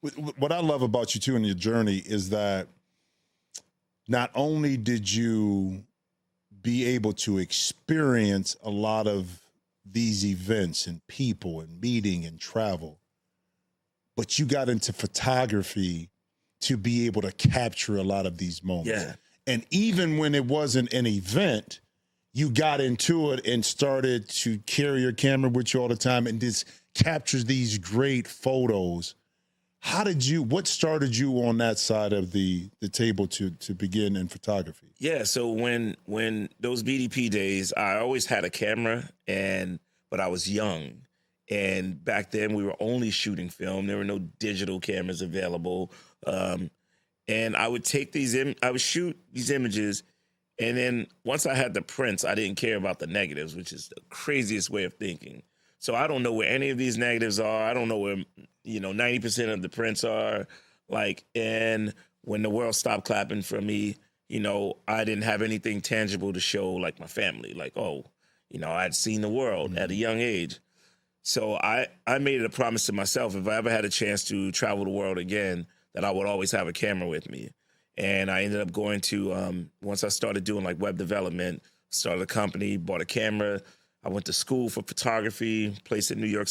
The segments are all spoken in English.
What I love about you too in your journey is that not only did you be able to experience a lot of these events and people and meeting and travel, but you got into photography to be able to capture a lot of these moments. Yeah. And even when it wasn't an event, you got into it and started to carry your camera with you all the time and just captures these great photos. What started you on that side of the table to begin in photography? Yeah, so when those BDP days, I always had a camera, but I was young. And back then we were only shooting film. There were no digital cameras available. And I would take I would shoot these images. And then once I had the prints, I didn't care about the negatives, which is the craziest way of thinking. So I don't know where any of these negatives are. I don't know where, 90% of the prints are. And when the world stopped clapping for me, I didn't have anything tangible to show like my family. I'd seen the world at a young age. So I made it a promise to myself, if I ever had a chance to travel the world again, that I would always have a camera with me. And I ended up going to, once I started doing like web development, started a company, bought a camera. I went to school for photography, place in New York.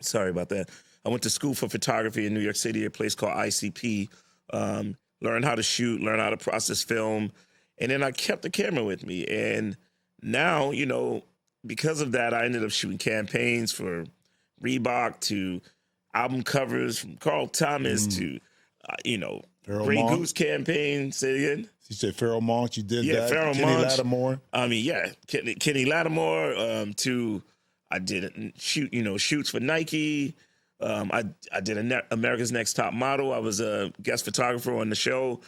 Sorry about that. I went to school for photography in New York City, a place called ICP. Learned how to shoot, learned how to process film. And then I kept the camera with me. And now, because of that, I ended up shooting campaigns for Reebok, to album covers from Carl Thomas to, Grey Goose campain. Say it again. You said Pharoah Monch, you did that? Yeah, Pharoah Kenny Monch. Lattimore. Kenny Lattimore. I did shoots for Nike. I did America's Next Top Model. I was a guest photographer on the show.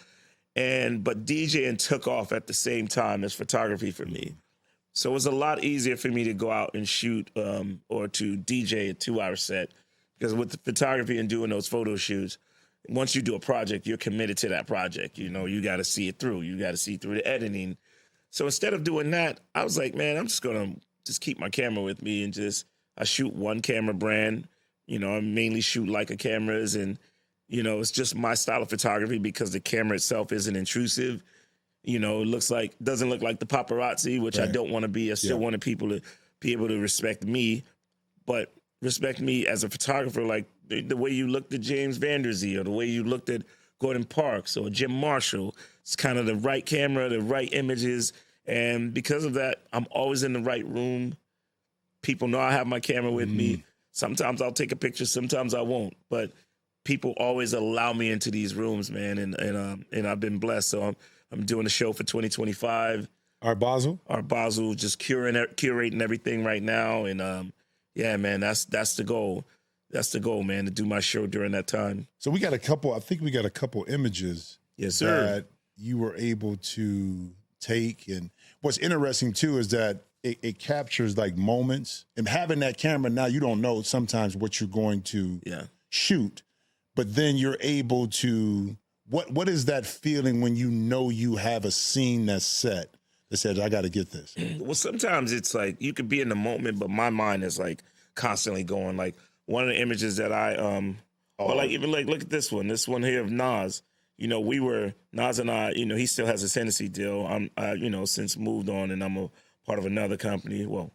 But DJing took off at the same time as photography for me. So it was a lot easier for me to go out and shoot or to DJ a 2-hour set. Because with the photography and doing those photo shoots, once you do a project, you're committed to that project. You got to see it through. You got to see through the editing. So instead of doing that, I was like, man, I'm just going to keep my camera with me and I shoot one camera brand. I mainly shoot Leica cameras, and, it's just my style of photography because the camera itself isn't intrusive. It doesn't look like the paparazzi, which I don't want to be. I still wanted people to be able to respect me, but respect me as a photographer, like the way you looked at James Van Der Zee or the way you looked at Gordon Parks or Jim Marshall. It's kind of the right camera, the right images. And because of that, I'm always in the right room. People know I have my camera with me. Sometimes I'll take a picture, sometimes I won't. But people always allow me into these rooms, man. And I've been blessed. So I'm doing a show for 2025. Art Basel, just curating everything right now. And yeah, man, that's the goal. That's the goal, man, to do my show during that time. So we got a couple images yes, sir, that you were able to take. And what's interesting too is that it captures like moments. And having that camera now, you don't know sometimes what you're going to shoot, but then you're able to, what is that feeling when you have a scene that's set that says, I got to get this? Well, sometimes it's like you could be in the moment, but my mind is like constantly going. Like one of the images that look at this one here of Nas. Nas and I, he still has a Hennessy deal. I'm since moved on, and I'm a part of another company. Well,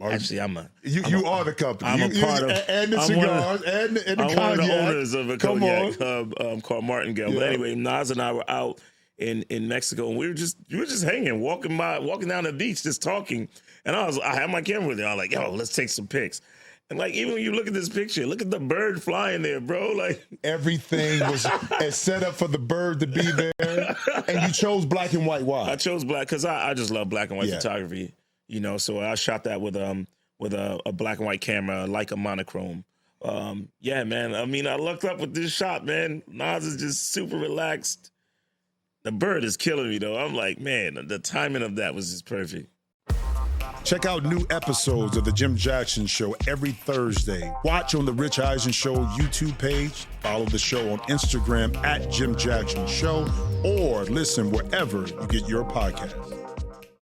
actually, you are the company. I'm a part of and the cigars and the I'm cognac. one of the owners of a cognac club called Martingale. Yeah. But anyway, Nas and I were out in Mexico, and we were just hanging, walking down the beach, just talking. And I had my camera with me. I was like, yo, let's take some pics. And like, even when you look at this picture, look at the bird flying there, bro. Like everything was set up for the bird to be there. And you chose black and white. Why? I chose black because I just love black and white photography. So I shot that with a black and white camera, like a monochrome. Yeah, man. I mean, I looked up with this shot, man. Nas is just super relaxed. The bird is killing me, though. I'm like, man, the timing of that was just perfect. Check out new episodes of The Jim Jackson Show every Thursday. Watch on The Rich Eisen Show YouTube page. Follow the show on Instagram @Jim Jackson Show, or listen wherever you get your podcasts.